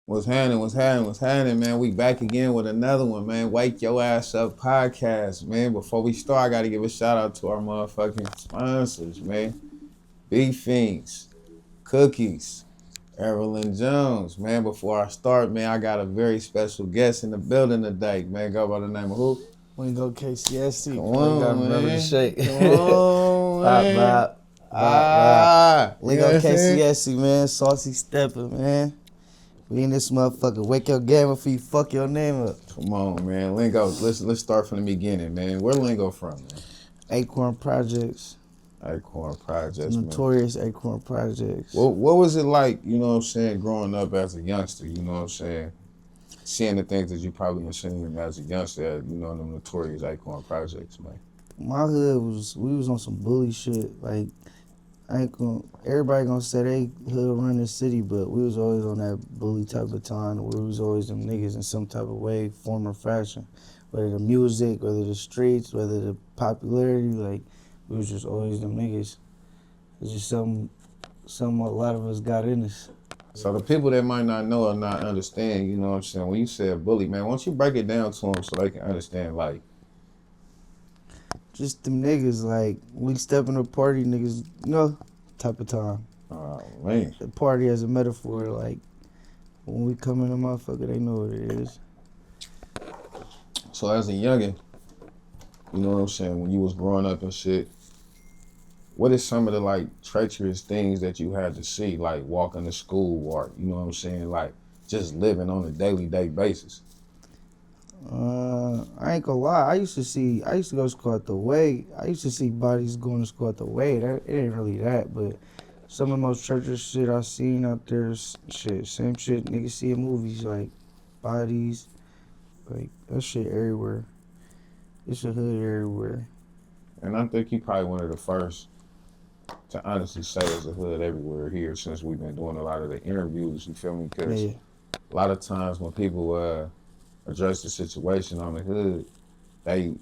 What's happening, man? We back again with another one, man. Wake Your Ass Up podcast, man. Before we start, I got to give a shout out to our motherfucking sponsors, man. Beef Fiends, Cookies, Evelyn Jones, man. Before I start, man, I got a very special guest in the building today, man. Go by the name of who? Lingo KCSC. Come on, gotta man. remember the shake. Come on, man. Lingo you know KCSC, man. Saucy Steppin, man. We in this motherfucker. Wake your game before you fuck your name up. Come on, man. Lingo, let's start from the beginning, man. Where Lingo from, man? Acorn Projects. Acorn Projects, Notorious man. Acorn Projects. What was it like, you know what I'm saying, growing up as a youngster, you know what I'm saying? Seeing the things that you probably been seeing as a youngster, you know, them Notorious Acorn Projects, man. My hood we was on some bully shit. Like, everybody gonna say they hood run the city, but we was always on that bully type of time where we was always them niggas in some type of way, form or fashion. Whether the music, whether the streets, whether the popularity, like, we was just always them niggas. It's just something a lot of us got in us. So the people that might not know or not understand, you know what I'm saying, when you said bully, man, why don't you break it down to them so they can understand, like, just them niggas, like, we step in a party, niggas, you know, type of time. Oh, man. The party as a metaphor, like, when we come in a motherfucker, they know what it is. So as a youngin', you know what I'm saying, when you was growing up and shit, what is some of the, like, treacherous things that you had to see, like walking to school or, you know what I'm saying, like, just living on a daily basis? I ain't gonna lie. I used to go to school at the W.Y.A.U. I used to see bodies going to school at the W.Y.A.U. It ain't really that, but some of the most treacherous shit I seen out there is shit. Same shit niggas see in movies, like bodies, like that shit everywhere. It's a hood everywhere. And I think you probably one of the first to honestly say there's a hood everywhere here since we've been doing a lot of the interviews, you feel me? Because a lot of times when people address the situation on the hood, they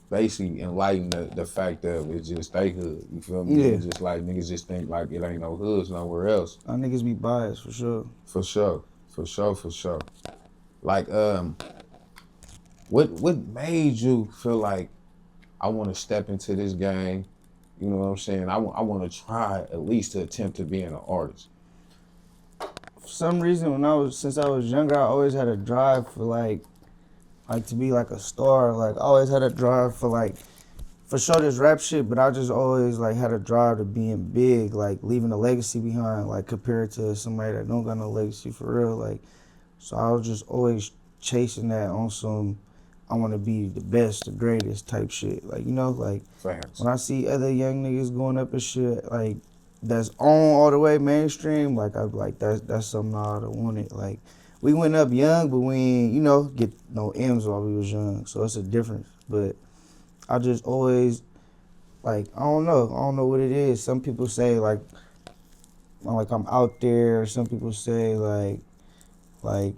basically enlighten the fact that it's just they hood, you feel me? Yeah. It's just like niggas just think like it ain't no hoods nowhere else. Our niggas be biased, for sure. For sure. Like, what made you feel like I want to step into this game? You know what I'm saying? I want to try at least to attempt to being an artist. For some reason, since I was younger, I always had a drive for like to be like a star. Like, I always had a drive for sure this rap shit, but I just always like had a drive to being big, like leaving a legacy behind, like compared to somebody that don't got no legacy for real. Like, so I was just always chasing that on some, I want to be the best, the greatest type shit. Like, you know, like, Fans. When I see other young niggas going up and shit, like, that's on all the way mainstream, like, I'm like, that's something I would've wanted. Like, we went up young, but we ain't, you know, get no M's while we was young, so it's a difference. But I just always, like, I don't know what it is. Some people say, like I'm out there. Some people say, like, I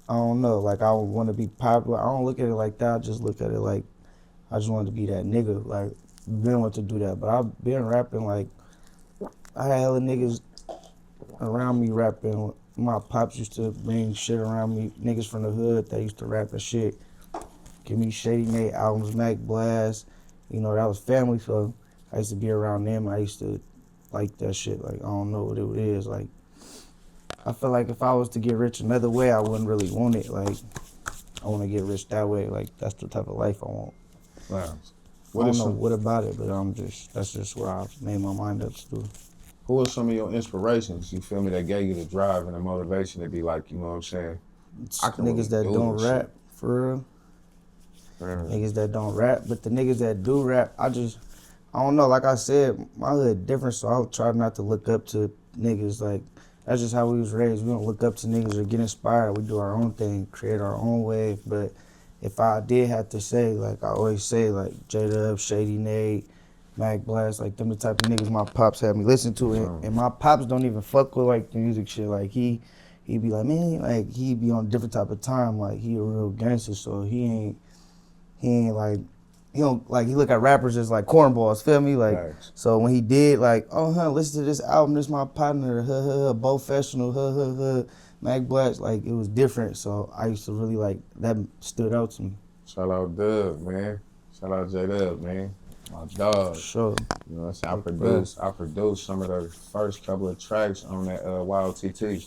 don't know, like, I want to be popular. I don't look at it like that. I just look at it like I just wanted to be that nigga. Like, been want to do that. But I've been rapping, like, I had hella niggas around me rapping. My pops used to bring shit around me, niggas from the hood that used to rap and shit. Give me Shady made albums, Mac Blast. You know, that was family, so I used to be around them. I used to like that shit. Like, I don't know what it is. Like, I feel like if I was to get rich another way, I wouldn't really want it. Like, I want to get rich that way. Like, that's the type of life I want. Wow. I don't know what about it, but that's just what I've made my mind up to do. Who are some of your inspirations, you feel me, that gave you the drive and the motivation to be like, you know what I'm saying? I can niggas really that don't rap, shit. For real. Niggas that don't rap, but the niggas that do rap, I don't know, like I said, my hood different, so I'll try not to look up to niggas. Like, that's just how we was raised. We don't look up to niggas or get inspired. We do our own thing, create our own wave. But if I did have to say, like I always say, like J-Dub, Shady Nate, Mac Blast, like them the type of niggas my pops had me listen to. And my pops don't even fuck with like the music shit. Like he'd be like, man, like he'd be on a different type of time. Like he a real gangster, so he ain't like, he don't, like, he look at rappers as like cornballs, feel me? Like, nice. So when he did, like, oh, listen to this album, this my partner, Professional, Mac Blacks, like, it was different. So I used to really, like, that stood out to me. Shout out Dub, man. Shout out J-Dub, man. My dog. For sure. You know what I'm saying? Like, I produced some of the first couple of tracks on that Y.O.T.T.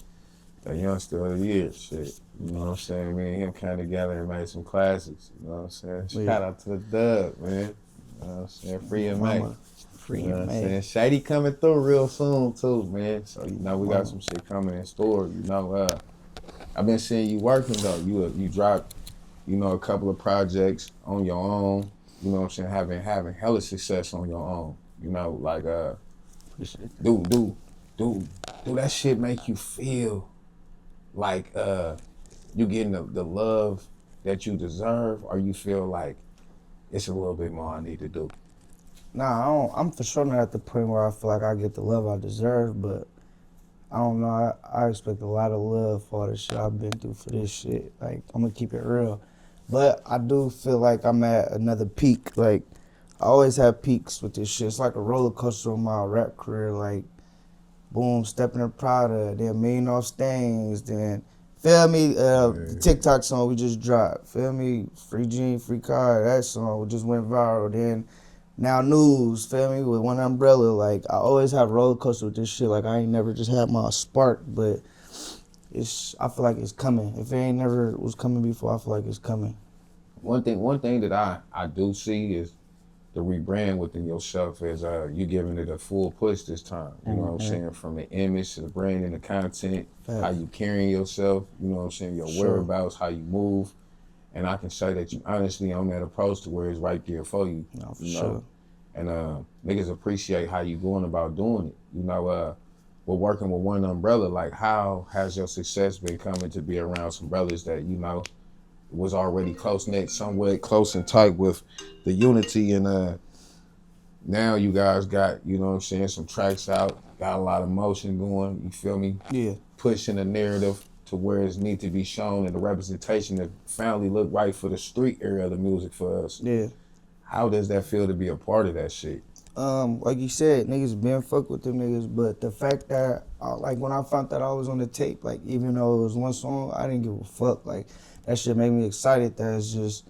That Youngster of the Year shit. You know what I'm saying? Me and him came together and made some classics. You know what I'm saying? Yeah. Shout out to the Dub, man. You know what I'm saying? Free and May. Free You know and what I'm May. saying? Shady coming through real soon too, man. So you know we got some shit coming in store. You know, I've been seeing you working though. You dropped, you know, a couple of projects on your own. You know what I'm saying? Having hella success on your own. You know, like do that shit make you feel like you getting the love that you deserve, or you feel like it's a little bit more I need to do? Nah, I'm for sure not at the point where I feel like I get the love I deserve, but I don't know. I expect a lot of love for all the shit I've been through for this shit. Like, I'm gonna keep it real. But I do feel like I'm at another peak. Like, I always have peaks with this shit. It's like a roller coaster on my rap career. Like, boom, Steppin' in Prada, then million off stains, then, feel me, the TikTok song we just dropped. Feel me, Free Jean, Free Car, that song just went viral. Then, now news, feel me, with One Umbrella. Like, I always have roller coaster with this shit. Like, I ain't never just had my spark, but I feel like it's coming. If it ain't never was coming before, I feel like it's coming. One thing that I do see is the rebrand within yourself is you giving it a full push this time. You know what I'm saying? From the image to the brand and the content, how you carrying yourself, you know what I'm saying, your whereabouts, how you move. And I can say that you honestly on that approach to where it's right there for you. No, for you know? sure. And niggas appreciate how you going about doing it. You know, we're working with One Umbrella. Like, how has your success been coming to be around some brothers that, you know, was already close-knit, somewhat close and tight with the unity, and now you guys got, you know what I'm saying, some tracks out, got a lot of motion going, you feel me? Yeah. Pushing the narrative to where it needs to be shown, and the representation that finally look right for the street area of the music for us. Yeah. How does that feel to be a part of that shit? Like you said, niggas been fuck with them niggas, but the fact that, like, when I found that I was on the tape, like, even though it was one song, I didn't give a fuck. Like, that shit made me excited that it's just,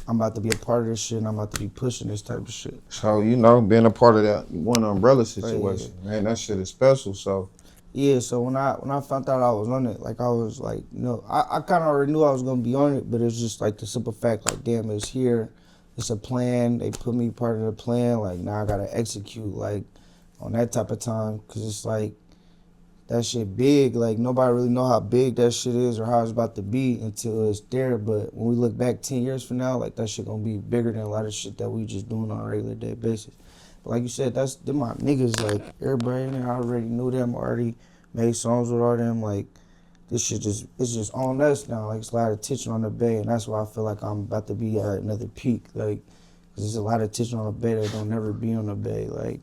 I'm about to be a part of this shit and I'm about to be pushing this type of shit. So, you know, being a part of that One Umbrella situation, man, that shit is special, so. Yeah, so when I found out I was on it, like, I was like, you know, I kind of already knew I was going to be on it, but it's just like the simple fact, like, damn, it's here. It's a plan. They put me part of the plan. Like, now I got to execute, like, on that type of time, because it's like, that shit big. Like, nobody really know how big that shit is or how it's about to be until it's there. But when we look back 10 years from now, like, that shit gonna be bigger than a lot of shit that we just doing on a regular day basis. But like you said, them my niggas. Like, everybody in there, I already knew them, already made songs with all them. Like, this shit it's just on us now. Like, it's a lot of attention on the Bay, and that's why I feel like I'm about to be at another peak. Like, cause there's a lot of attention on the Bay that don't never be on the Bay. Like,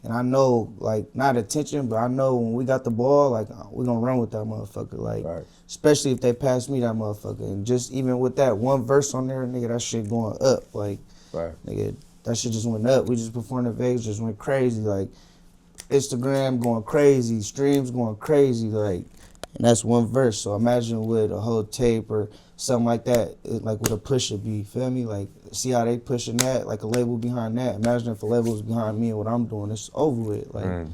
and I know, like, not attention, but I know when we got the ball, like, we gonna run with that motherfucker. Like, especially if they pass me that motherfucker. And just even with that one verse on there, nigga, that shit going up. Like, nigga, that shit just went up. We just performed at Vegas, just went crazy. Like, Instagram going crazy, streams going crazy. Like, and that's one verse. So imagine with a whole tape or something like that, like with a push it be, feel me? Like, see how they pushing that, like a label behind that. Imagine if a label was behind me and what I'm doing, it's over with. Like,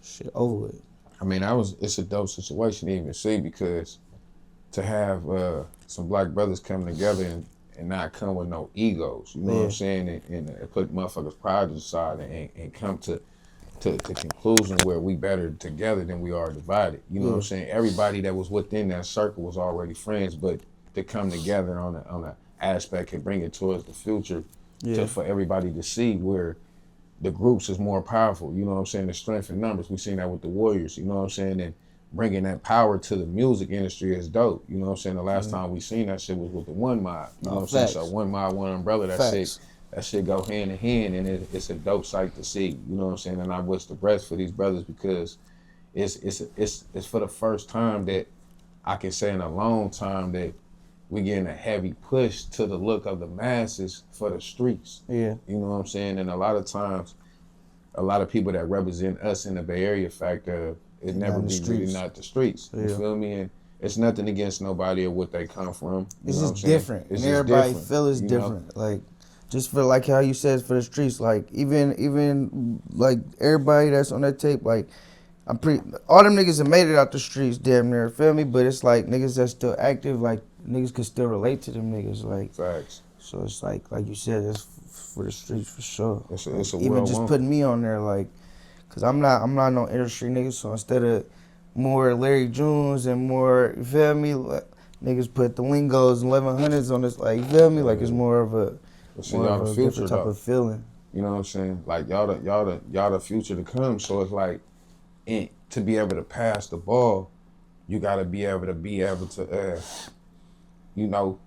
shit over with. I mean, it's a dope situation to even see, because to have some black brothers coming together and not come with no egos, you know what I'm saying? And put motherfuckers' pride aside and come to conclusion where we better together than we are divided. You know what I'm saying? Everybody that was within that circle was already friends, but to come together on a aspect and bring it towards the future for everybody to see where the groups is more powerful. You know what I'm saying? The strength in numbers. We've seen that with the Warriors. You know what I'm saying? And bringing that power to the music industry is dope. You know what I'm saying? The last time we seen that shit was with the One Mob. You know what I'm saying? So One Mob, One Umbrella, that shit go hand in hand, and it's a dope sight to see. You know what I'm saying? And I wish the best for these brothers, because it's for the first time that I can say in a long time that we getting a heavy push to the look of the masses for the streets. Yeah. You know what I'm saying? And a lot of times, a lot of people that represent us in the Bay Area factor, It And never not the be really streets. not the streets. You Yeah. feel me? And it's nothing against nobody or what they come from. You It's know what I'm just saying? different, It's and just everybody different. feel it's you know? different. Like, just for like how you said for the streets, like even like everybody that's on that tape, like all them niggas have made it out the streets, damn near. Feel me? But it's like niggas that's still active, like niggas can still relate to them niggas, like. Facts. So it's like you said, it's for the streets for sure. It's Like, a even just well-known. putting me on there, like, cause I'm not no industry nigga. So instead of more Larry Jones and more, you feel me, like, niggas put the Lingos and 1100s on this, like, you feel me, like it's more of a So y'all the future different type though. of feeling. You know what I'm saying? Like y'all the future to come. So it's like, to be able to pass the ball, you gotta be able to, you know,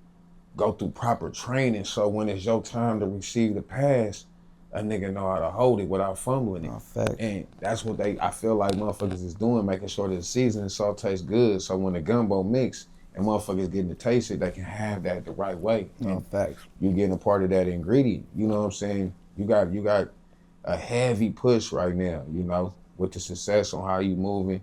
go through proper training. So when it's your time to receive the pass, a nigga know how to hold it without fumbling it. No, facts. And that's what I feel like motherfuckers is doing, making sure that the seasoning salt tastes good. So when the gumbo mix and motherfuckers getting to taste it, they can have that the right way. No, And facts. you getting a part of that ingredient. You know what I'm saying? You got a heavy push right now, you know, with the success on how you moving.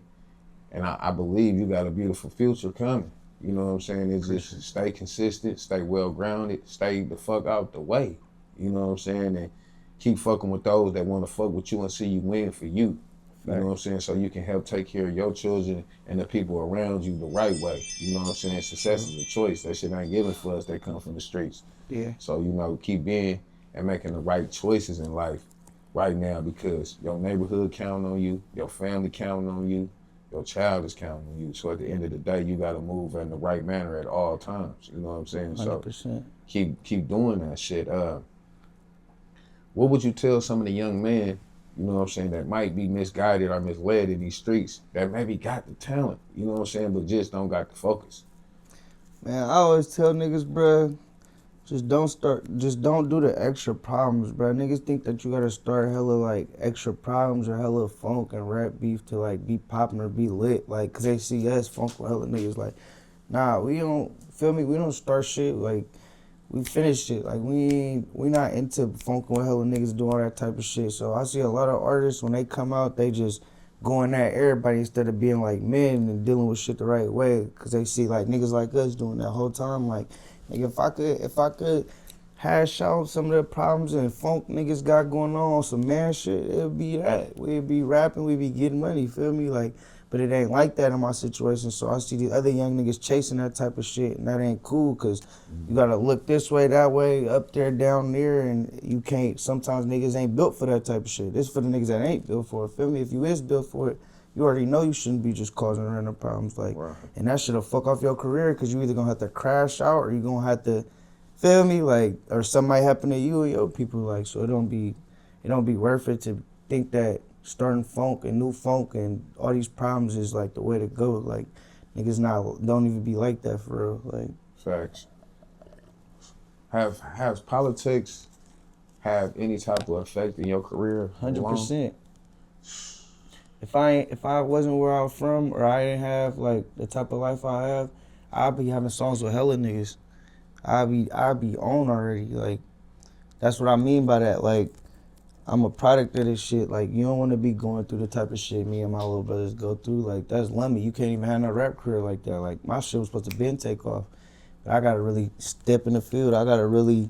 And I believe you got a beautiful future coming. You know what I'm saying? It's just stay consistent, stay well grounded, stay the fuck out the way. You know what I'm saying? And keep fucking with those that want to fuck with you and see you win for you. You know what I'm saying? So you can help take care of your children and the people around you the right way. You know what I'm saying? Success is a choice. That shit ain't given for us that come from the streets. Yeah. So, you know, keep being and making the right choices in life right now, because your neighborhood counting on you, your family counting on you, your child is counting on you. So at the end of the day, you got to move in the right manner at all times. You know what I'm saying? 100%. So keep doing that shit. What would you tell some of the young men, you know what I'm saying, that might be misguided or misled in these streets, that maybe got the talent, you know what I'm saying, but just don't got the focus? Man, I always tell niggas, bruh, just don't do the extra problems, bruh. Niggas think that you gotta start hella, like, extra problems or hella funk and rap beef to, like, be popping or be lit, like, cause they see us funk with hella niggas, like, nah, we don't, feel me, we don't start shit, like, we finish shit, like, we not into funking with hella niggas doing all that type of shit. So I see a lot of artists, when they come out, they just going at everybody instead of being like men and dealing with shit the right way, cause they see like niggas like us doing that whole time. Like, nigga, if I could hash out some of the problems and funk niggas got going on, some man shit, it'd be that. We'd be rapping, we'd be getting money, feel me? Like, but it ain't like that in my situation. So I see these other young niggas chasing that type of shit, and that ain't cool, cause you gotta look this way, that way, up there, down there, and you can't. Sometimes niggas ain't built for that type of shit. This for the niggas that ain't built for it. Feel me? If you is built for it, you already know you shouldn't be just causing random problems. Like, Right. And that shit'll fuck off your career, cause you either gonna have to crash out or you gonna have to, feel me? Like, or something might happen to you or your people. Like, so it don't be worth it to think that starting funk and new funk and all these problems is like the way to go. Like, niggas don't even be like that for real. Like, Facts. Have politics have any type of effect in your career? 100%. If I wasn't where I was from, or I didn't have like the type of life I have, I'd be having songs with hella niggas. I'd be on already. Like, that's what I mean by that. Like, I'm a product of this shit. Like, you don't want to be going through the type of shit me and my little brothers go through. Like, that's lummy. You can't even have no rap career like that. Like, my shit was supposed to been take off. But I got to really step in the field. I got to really,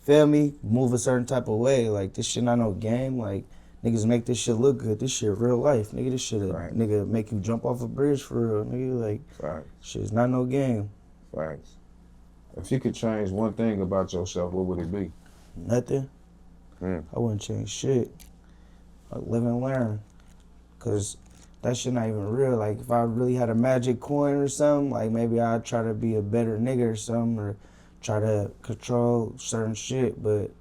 feel me, move a certain type of way. Like, this shit not no game. Like, niggas make this shit look good. This shit real life. Nigga, this shit Right. nigga make you jump off a bridge for real. Nigga, like, Facts. shit's not no game. Facts. If you could change one thing about yourself, what would it be? Nothing. I wouldn't change shit. Like, live and learn. Cause that shit not even real. Like, if I really had a magic coin or something, like, maybe I'd try to be a better nigga or something, or try to control certain shit. But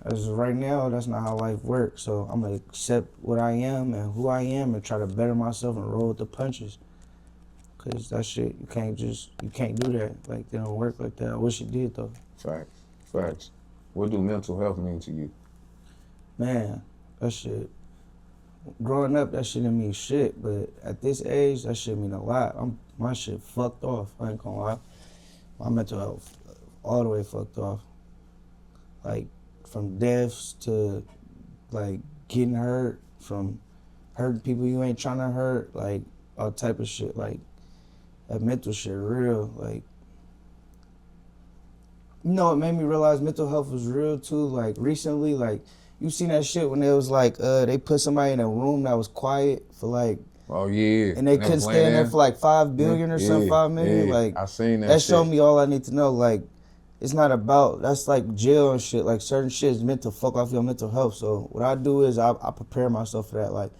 as of right now, that's not how life works. So I'm gonna accept what I am and who I am and try to better myself and roll with the punches. Cause that shit, you can't do that. Like, they don't work like that. I wish it did though. Facts. Facts. What do mental health mean to you? Man, that shit. Growing up, that shit didn't mean shit, but at this age, that shit mean a lot. My shit fucked off. I ain't gonna lie. My mental health all the way fucked off. Like, from deaths to, like, getting hurt, from hurting people you ain't trying to hurt, like all type of shit, like that mental shit real, like. You know, it made me realize mental health was real too. Like recently, like you seen that shit when it was like they put somebody in a room that was quiet for like, Oh yeah, and they and they couldn't was stay laying in there there. for like 5 billion or something, Yeah, 5 million. yeah. Like I seen that that showed shit. me all I need to know. Like it's not about that's like jail and shit. Like certain shit is meant to fuck off your mental health. So what I do is I prepare myself for that. Like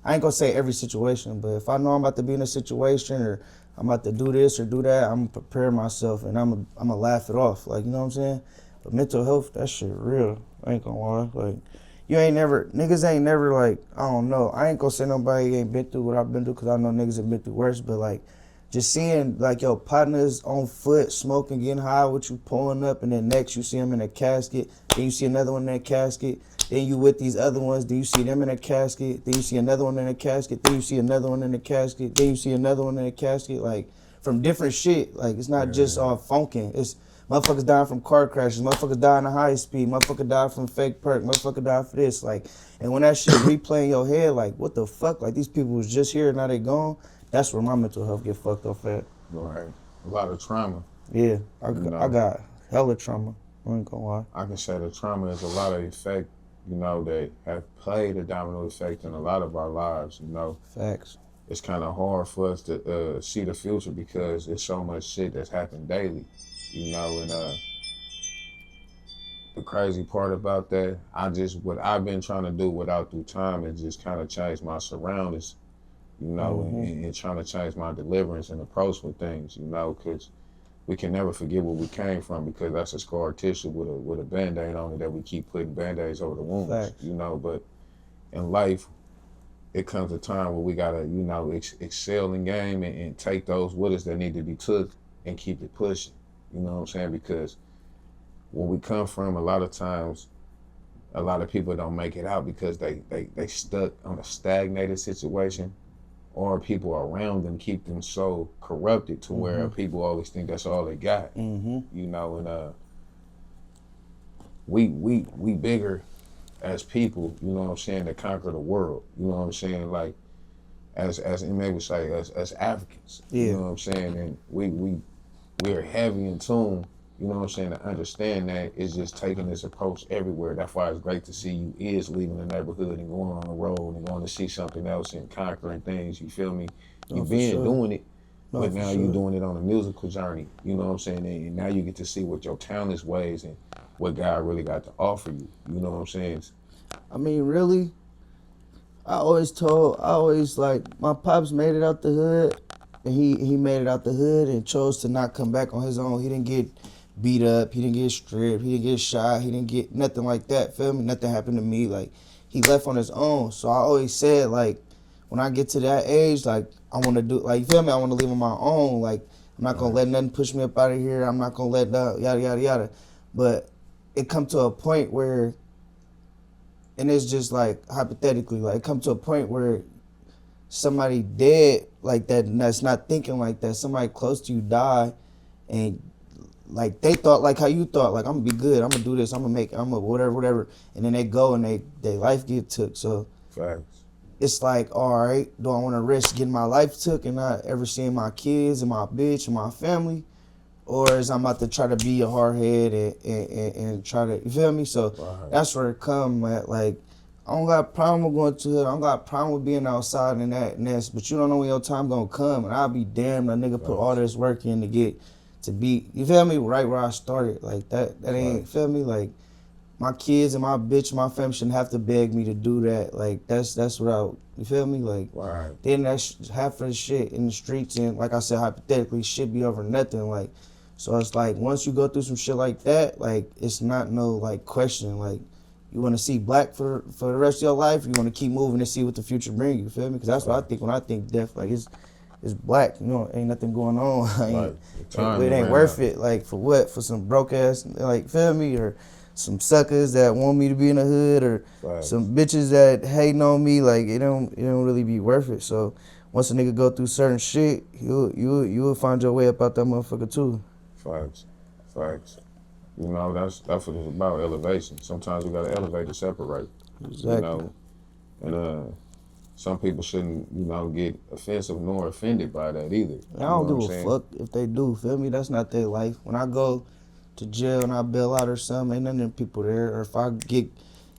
I ain't gonna say every situation, but if I know I'm about to be in a situation or I'm about to do this or do that, I'm gonna prepare myself and I'm gonna laugh it off. Like you know what I'm saying? But mental health, that shit real. I ain't gonna lie. Like you ain't never niggas ain't never like I don't know. I ain't gonna say nobody ain't been through what I've been through because I know niggas have been through worse. But like just seeing like your partners on foot smoking, getting high with you, pulling up, and then next you see them in a casket. Then you see another one in a casket. Then you with these other ones. Then you see them in a casket. Then you see another one in a casket. Then you see another one in a casket. Then you see another one in a casket. Like from different shit. Like it's not just all funking. It's motherfuckers dying from car crashes. Motherfuckers dying at high speed. Motherfucker died from fake perk. Motherfucker died for this. Like, and when that shit replay in your head, like what the fuck? Like these people was just here, now they gone. That's where my mental health get fucked off at. Right. A lot of trauma. Yeah, I know. got hella trauma. I ain't gonna lie. I can say the trauma is a lot of effect, that have played a domino effect in a lot of our lives, Facts. It's kind of hard for us to see the future because there's so much shit that's happened daily, and the crazy part about that, what I've been trying to do without through time is just kind of change my surroundings, and trying to change my deliverance and approach with things, because we can never forget where we came from because that's a scar tissue with a Band-Aid on it that we keep putting Band-Aids over the wounds, Facts. but in life, it comes a time where we gotta, excel in game and take those with us that need to be took and keep it pushing, you know what I'm saying? Because where we come from, a lot of times, a lot of people don't make it out because they stuck on a stagnated situation, or people around them keep them so corrupted to where people always think that's all they got. And we bigger as people, you know what I'm saying, to conquer the world. You know what I'm saying? Like as maybe say as Africans. Yeah. You know what I'm saying? And we're heavy in tune, you know what I'm saying, to understand that it's just taking this approach everywhere. That's why it's great to see you is leaving the neighborhood and going on the road and going to see something else and conquering things, you feel me? You've been doing it, but now you're doing it on a musical journey, you know what I'm saying? And now you get to see what your talents ways and what God really got to offer you, you know what I'm saying? I mean, really, I always like, my pops made it out the hood, and he made it out the hood and chose to not come back on his own. He didn't get beat up, he didn't get stripped, he didn't get shot, he didn't get nothing like that, feel me? Nothing happened to me, like, he left on his own. So I always said, like, when I get to that age, like, I want to do, like, you feel me? I want to live on my own, like, I'm not going to let nothing push me up out of here, I'm not going to let yada, yada, yada. But it come to a point where, and it's just like hypothetically, like it come to a point where somebody dead like that and that's not thinking like that, somebody close to you die, and like they thought like how you thought, like I'm gonna be good, I'm gonna do this, I'm gonna whatever, and then they go and they life get took. So Facts. it's like, all right, do I want to risk getting my life took and not ever seeing my kids and my bitch and my family? Or is I'm about to try to be a hard head and try to, you feel me? So that's where it come at. Like, I don't got a problem with going to it. I don't got a problem with being outside and that and this, but you don't know when your time gonna come. And I'll be damned a nigga put all this work in to be, you feel me? Right where I started. Like, that ain't, feel me? Like, my kids and my bitch and my family shouldn't have to beg me to do that. Like, that's what I, you feel me? Like, then that's half of the shit in the streets, and like I said, hypothetically, shit be over nothing. Like, so it's like, once you go through some shit like that, like, it's not no, like, question. Like, you want to see black for the rest of your life, you want to keep moving and see what the future brings, you feel me? Because that's what I think when I think death, like, it's black, you know, ain't nothing going on. It ain't worth it, like, for what? For some broke ass, like, feel me? Or some suckers that want me to be in the hood, or some bitches that hating on me, like, it don't really be worth it. So once a nigga go through certain shit, you'll find your way up out that motherfucker too. Facts. You know, that's what it's about, elevation. Sometimes we gotta elevate to separate. Exactly. You know, and some people shouldn't, get offensive nor offended by that either. I don't give a fuck if they do, feel me? That's not their life. When I go to jail and I bail out or something, ain't none of them people there. Or if I get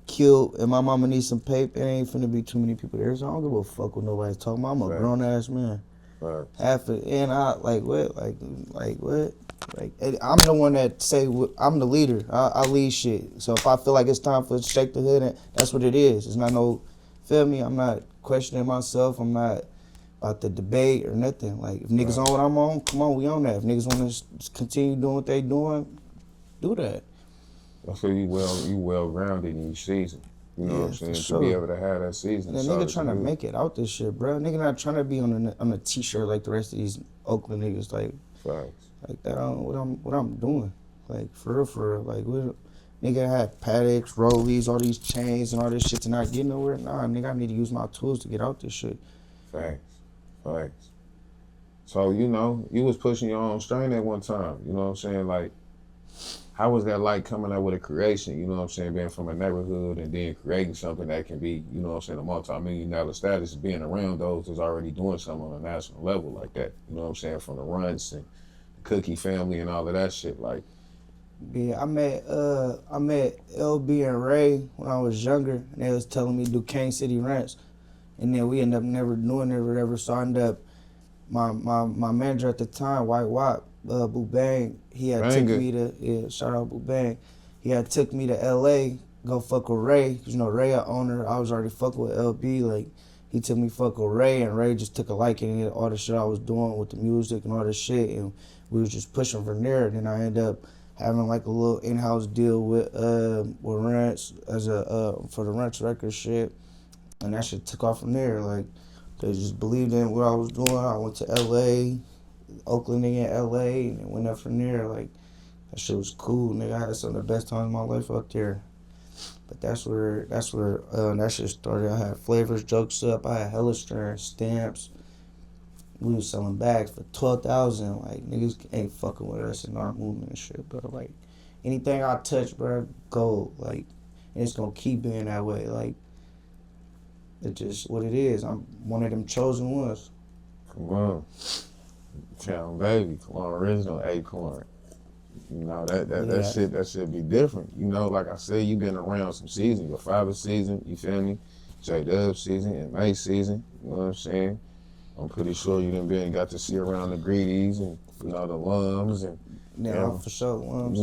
killed and my mama needs some paper, it ain't finna be too many people there. So I don't give a fuck what nobody's talking about. I'm a grown ass man. Right. Half it, and I like what? Like what? Like I'm the one that say I'm the leader. I lead shit. So if I feel like it's time for shake the hood, that's what it is. It's not no, feel me? I'm not questioning myself. I'm not about the debate or nothing. Like if niggas on what I'm on, come on, we on that. If niggas want to continue doing what they doing, do that. I feel you well grounded and you seasoned. You know what I'm saying? Sure. To be able to have that season. The nigga trying to make it out this shit, bro. Nigga not trying to be on a t-shirt like the rest of these Oakland niggas. Like, facts. Like that ain't what I'm doing. Like for real. Like what nigga had paddocks, rollies, all these chains and all this shit to not get nowhere. Nah, nigga, I need to use my tools to get out this shit. Facts. So, you was pushing your own strain at one time. You know what I'm saying? Like, how was that like coming up with a creation? You know what I'm saying? Being from a neighborhood and then creating something that can be, you know what I'm saying, a multi-million-dollar status, being around those that's already doing something on a national level like that. You know what I'm saying? From the Runtz and the Cookie family and all of that shit. Like, yeah, I met LB and Ray when I was younger, and they was telling me to do Kane City Ranch, and then we ended up never doing it or whatever. So I ended up my manager at the time, W.Y.A.U, Boo Bang, he had took me to shout out Boo Bang. He had took me to LA, go fuck with Ray, cause Ray a owner. I was already fucking with LB, like he took me fuck with Ray, and Ray just took a liking to all the shit I was doing with the music and all this shit, and we was just pushing from there. And then I ended up having like a little in-house deal with Runtz as for the Runtz record shit, and that shit took off from there. Like they just believed in what I was doing. I went to LA, Oakland again, LA, and it went up from there. Like that shit was cool, nigga. I had some of the best times of my life out there. But that's where that shit started. I had flavors, jokes up. I had hella stern stamps. We was selling bags for $12,000. Like niggas ain't fucking with us in our movement and shit, bro. Like anything I touch, bro, gold. Like and it's gonna keep being that way. Like it's just what it is. I'm one of them chosen ones. Come on, Town baby, come on, original Acorn. That shit be different. Like I said, you been around some seasons. Your father's season, you feel me? J-Dub's season and May's season. You know what I'm saying? I'm pretty sure you done been got to see around the Greedies and the Lums and for sure Lums.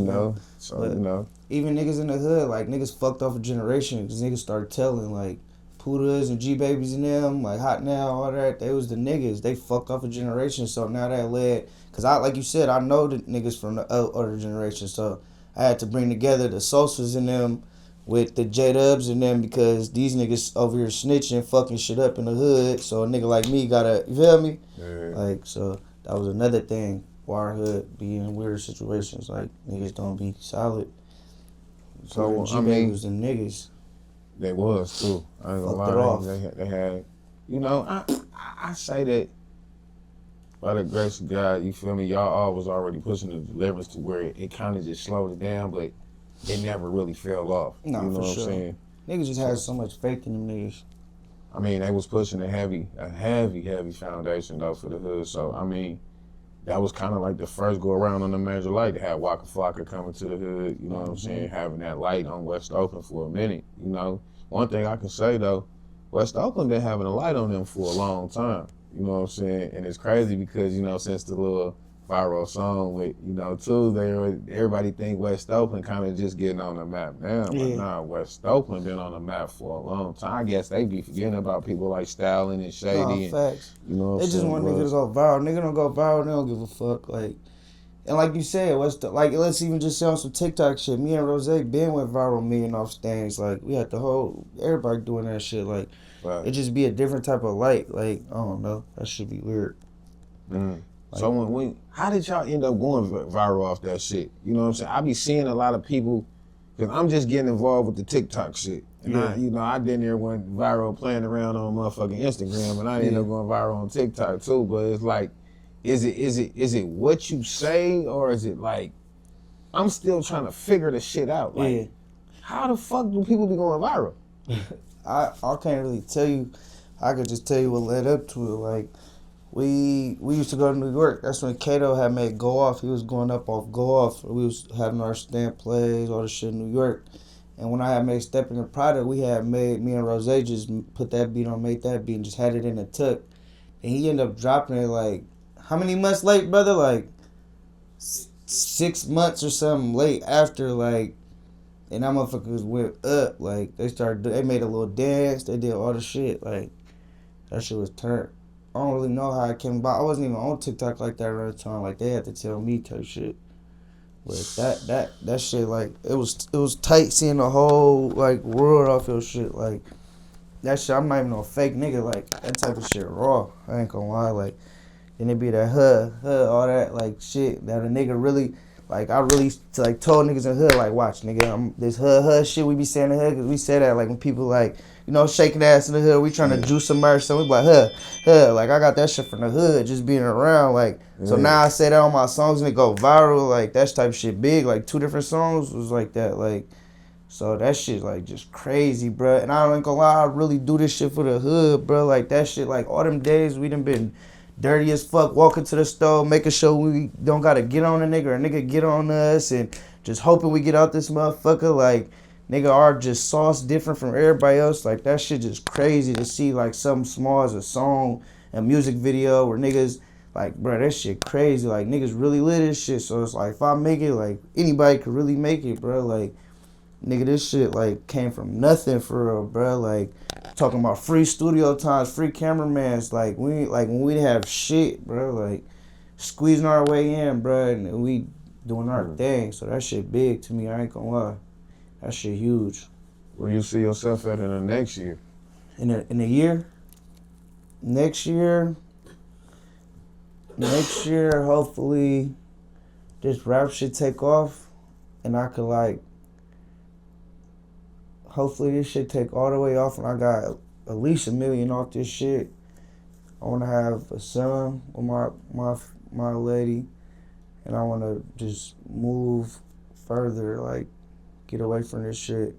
Even niggas in the hood, like niggas fucked off a generation because niggas started telling like Pudas and G Babies and them, like Hot Now, all that. They was the niggas. They fucked off a generation. So now that led, cause like you said, I know the niggas from the other generation. So I had to bring together the Sosas and them with the J-Dubs and them because these niggas over here snitching, fucking shit up in the hood. So a nigga like me gotta, you feel me? Yeah. Like, so that was another thing. Why our hood be in weird situations. Like, niggas don't be solid. So, G-Baby was the niggas. They was, too. I ain't gonna lie. They had, I say that by the grace of God, you feel me? Y'all all was already pushing the deliverance to where it kind of just slowed it down, but it never really fell off. Nah, you know for what sure. I'm saying? Niggas just had so much faith in them niggas. I mean, they was pushing a heavy foundation though for the hood. So I mean, that was kind of like the first go around on the major light. They had Waka Flocka coming to the hood. You know what I'm saying? Having that light on West Oakland for a minute. One thing I can say though, West Oakland been having a light on them for a long time. You know what I'm saying? And it's crazy because since the little viral song with Tuesday, everybody think West Oakland kind of just getting on the map now. But nah, West Oakland been on the map for a long time. I guess they be forgetting about people like Stalin and Shady. Facts. What they just want niggas to go viral. Nigga don't go viral, they don't give a fuck. Like, and like you said, let's even just say on some TikTok shit. Me and Rose been went viral million off things. Like, we had everybody doing that shit. Like, it just be a different type of light. Like, I don't know. That should be weird. Mm. Like, so how did y'all end up going viral off that shit? You know what I'm saying? I be seeing a lot of people, because I'm just getting involved with the TikTok shit. And I didn't there went viral playing around on motherfucking Instagram, and I ended up going viral on TikTok too. But it's like, is it what you say, or is it like, I'm still trying to figure the shit out. Like, how the fuck do people be going viral? I can't really tell you. I could just tell you what led up to it. Like we used to go to New York. That's when Kato had made Go Off. He was going up off Go Off. We was having our stamp plays, all the shit in New York. And when I had made Steppin the product, we had made me and Rose just put that beat on, made that beat, and just had it in the tuck. And he ended up dropping it like how many months late, brother? Like 6 months or something late after like. And that motherfuckers went up. Like they made a little dance. They did all the shit. Like that shit was turned. I don't really know how it came about. I wasn't even on TikTok like that around the time. Like they had to tell me type shit. But that shit like it was tight seeing the whole like world off your shit. Like that shit. I'm not even no fake nigga. Like that type of shit raw. I ain't gonna lie. Like then it be that all that like shit that a nigga really. Like I really like told niggas in the hood like watch nigga this shit we be saying in the hood cause we say that like when people like shaking ass in the hood we trying to juice somebody or something we be like like I got that shit from the hood just being around like so now I say that on my songs and it go viral like that type of shit big like 2 different songs was like that like so that shit like just crazy bruh and I ain't gonna lie I really do this shit for the hood bruh like that shit like all them days we done been dirty as fuck, walking to the store, making sure we don't gotta get on a nigga or a nigga get on us, and just hoping we get out this motherfucker. Like, nigga, our just sauce different from everybody else. Like, that shit just crazy to see, like, something small as a song, a music video where niggas, like, bro, that shit crazy. Like, niggas really lit this shit. So it's like, if I make it, like, anybody could really make it, bro. Like, nigga, this shit, like, came from nothing for real, bro. Like, talking about free studio times, free cameramans. Like, when we didn't have shit, bro. Like, squeezing our way in, bro, and we doing our thing. So that shit big to me, I ain't gonna lie. That shit huge. Where you see yourself at in the next year? In a year? Next year, hopefully, this rap shit take off, and I could, like, hopefully this shit take all the way off and I got at least $1 million off this shit. I want to have a son with my lady, and I want to just move further, like get away from this shit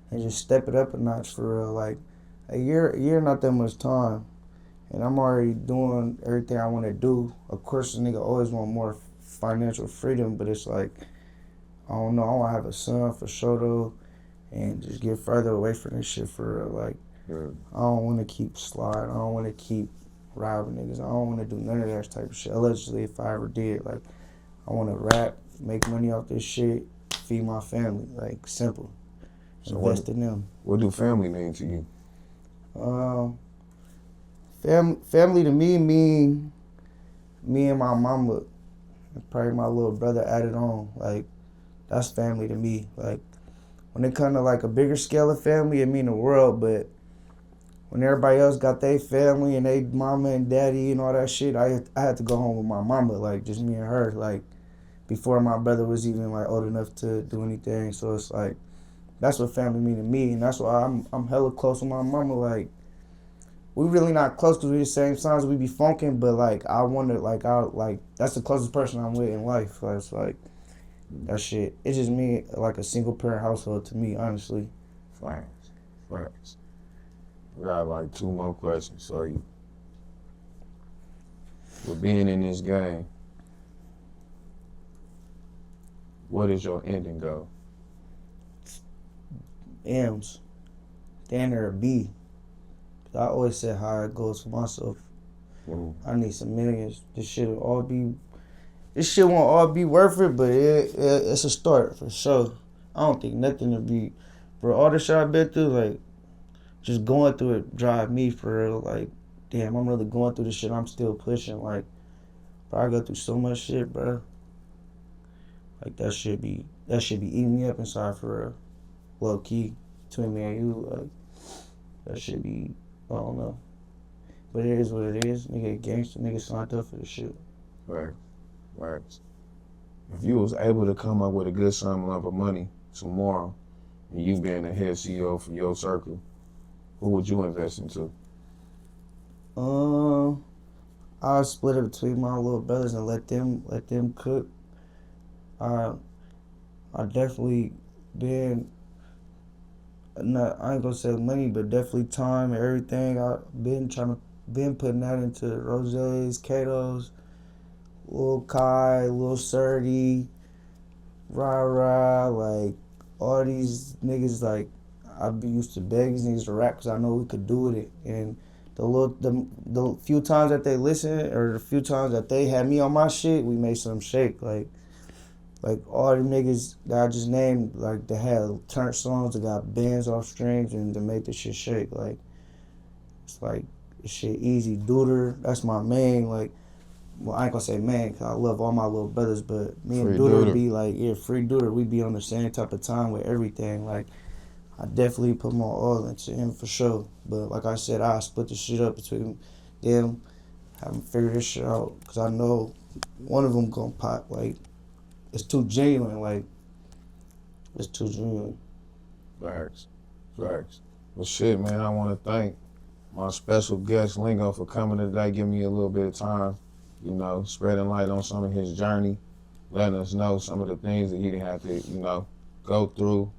and just step it up a notch for real. Like a year not that much time, and I'm already doing everything I want to do. Of course, the nigga always want more financial freedom, but it's like I don't know. I want to have a son for sure though. And just get further away from this shit for real. Like, I don't want to keep sliding. I don't want to keep robbing niggas. I don't want to do none of that type of shit. Allegedly, if I ever did, like, I want to rap, make money off this shit, feed my family. Like, simple. So invest in them. What do family mean to you? Family to me mean me and my mama, and probably my little brother added on. Like, that's family to me. Like, when it comes to like a bigger scale of family, it mean the world, but when everybody else got their family and they mama and daddy and all that shit, I had to go home with my mama, like just me and her, like before my brother was even like old enough to do anything. So it's like that's what family mean to me, and that's why I'm hella close with my mama. Like we really not close because we the same signs, we be funking, but like I wonder, like that's the closest person I'm with in life. So it's like. That shit, it's just me, like a single parent household to me, honestly. Facts. I got like 2 more questions for you. With being in this game, what is your ending goal? M's. Then or a B. I always said how it goes for myself. I need some millions. This shit won't all be worth it, but it's a start for sure. I don't think nothing to be, bro. All the shit I've been through, like, just going through it drive me for real. Like, damn, I'm really going through this shit. I'm still pushing. Like, bro, I go through so much shit, bro. Like that should be eating me up inside for real. Low key, between me and you, like that should be, I don't know. But it is what it is. Nigga gangster, nigga signed up for this shit. Right. If you was able to come up with a good sum of money tomorrow, and you being the head CEO for your circle, who would you invest into? I'll split it between my little brothers and let them cook. I definitely been not, I ain't gonna say money, but definitely time and everything. I've been putting that into Rose's, Kato's, Lil Kai, Lil Surdy, Rah Rah, like all these niggas. Like I be used to beg these niggas to rap because I know we could do with it. And the few times that they listen or the few times that they had me on my shit, we made some shake. Like all the niggas that I just named, like they had turned songs that got bands off strings and to make the shit shake. Like it's like shit easy. Duder, that's my main. Like, well, I ain't gonna say man, cause I love all my little brothers, but me and Free Duder Duder. be like, yeah, free Duder. We be on the same type of time with everything. Like, I definitely put my all into him for sure. But like I said, I split the shit up between them, have them figure this shit out, cause I know one of them gonna pop. Like, it's too genuine. Like, it's too genuine. Facts. Facts. Well, shit, man, I want to thank my special guest, Lingo, for coming today, giving me a little bit of time, you know, spreading light on some of his journey, letting us know some of the things that he didn't have to, you know, go through,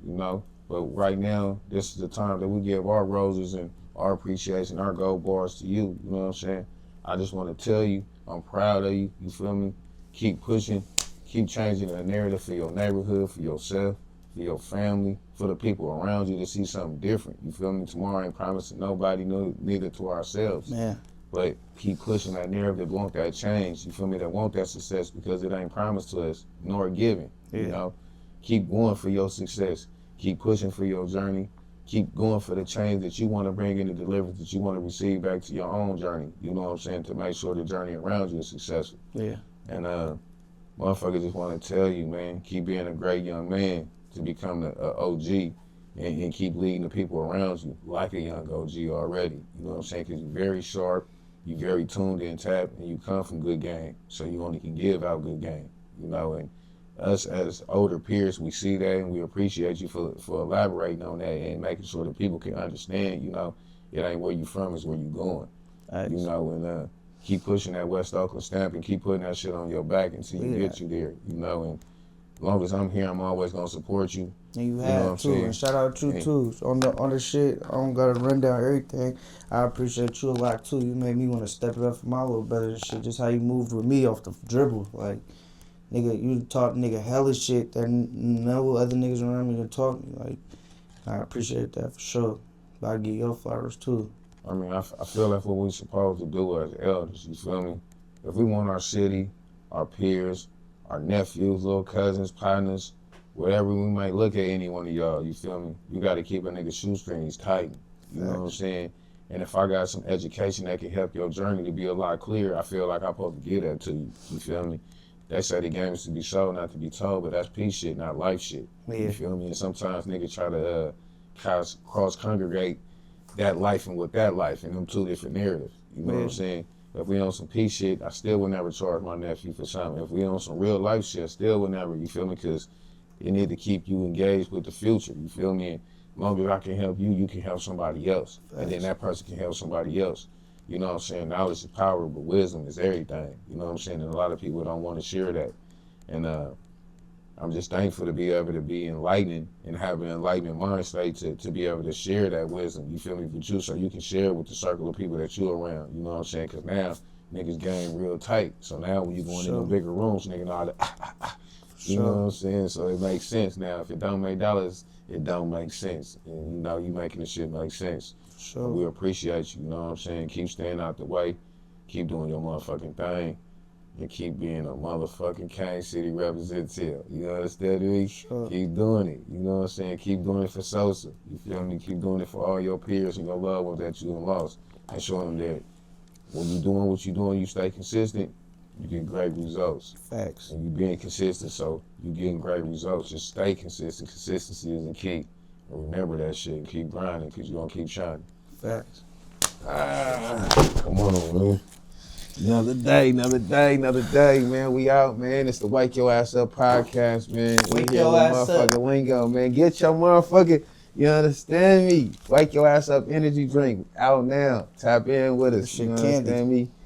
you know. But right now, this is the time that we give our roses and our appreciation, our gold bars to you, you know what I'm saying? I just want to tell you, I'm proud of you, you feel me? Keep pushing, keep changing the narrative for your neighborhood, for yourself, for your family, for the people around you to see something different. You feel me? Tomorrow ain't promising nobody, neither to ourselves. Man. But keep pushing that narrative that want that change. You feel me? That want that success because it ain't promised to us nor given. Yeah. You know, keep going for your success. Keep pushing for your journey. Keep going for the change that you want to bring in, the deliverance that you want to receive back to your own journey. You know what I'm saying? To make sure the journey around you is successful. Yeah. And motherfuckers just want to tell you, man, keep being a great young man to become the OG and keep leading the people around you like a young OG already. You know what I'm saying? Because you're very sharp, you're very tuned in, tapped, and you come from good game. So you only can give out good game, you know. And us as older peers, we see that and we appreciate you for elaborating on that and making sure that people can understand, you know, it ain't where you from, it's where you going. Nice. You know, and keep pushing that West Oakland stamp and keep putting that shit on your back until you get you there, you know. And as long as I'm here, I'm always gonna support you. And you have too, and shout out to you too on the shit. I don't gotta run down everything. I appreciate you a lot too. You made me want to step it up for my little brother and shit. Just how you moved with me off the dribble, like nigga, you taught nigga hella shit that no other niggas around me to talk me. Like I appreciate that for sure. But I give your flowers too. I mean, I feel that's what we supposed to do as elders. You feel me? If we want our city, our peers, our nephews, little cousins, partners, whatever we might look at any one of y'all, you feel me? You got to keep a nigga shoestrings tight. You know what I'm saying? And if I got some education that can help your journey to be a lot clearer, I feel like I'm supposed to give that to you. You feel me? They say the game is to be sold, not to be told, but that's peace shit, not life shit. Yeah. You feel me? And sometimes niggas try to cross-congregate that life and with that life, and them two different narratives. You know what I'm saying? If we on some peace shit, I still would never charge my nephew for something. If we on some real life shit, I still would never, you feel me? Because it need to keep you engaged with the future, you feel me? And as long as I can help you, you can help somebody else. Thanks. And then that person can help somebody else. You know what I'm saying? Knowledge is power, but wisdom is everything. You know what I'm saying? And a lot of people don't want to share that. And I'm just thankful to be able to be enlightening and have an enlightenment mind state to be able to share that wisdom, you feel me, with you, so you can share it with the circle of people that you're around, you know what I'm saying? Because now, niggas game real tight. So now when you going in the bigger rooms, nigga know how to, you know what I'm saying? So it makes sense now. If it don't make dollars, it don't make sense. And you know, you making the shit make sense. Sure. We appreciate you, you know what I'm saying? Keep staying out the way. Keep doing your motherfucking thing. And keep being a motherfucking Kansas City representative. You understand me? Sure. Keep doing it. You know what I'm saying? Keep doing it for Sosa. You feel me? Keep doing it for all your peers and your loved ones that you done lost. And showing them that when you doing what you doing, you stay consistent, you get great results. Facts. And you being consistent, so you getting great results. Just stay consistent. Consistency is the key. And remember that shit and keep grinding because you're going to keep shining. Facts. Come on, man. Another day, man. We out, man. It's the Wake Your Ass Up podcast, man. Wake your ass up. Motherfucking Lingo, man. Get your motherfucking, you understand me? Wake Your Ass Up energy drink out now. Tap in with us. You understand me?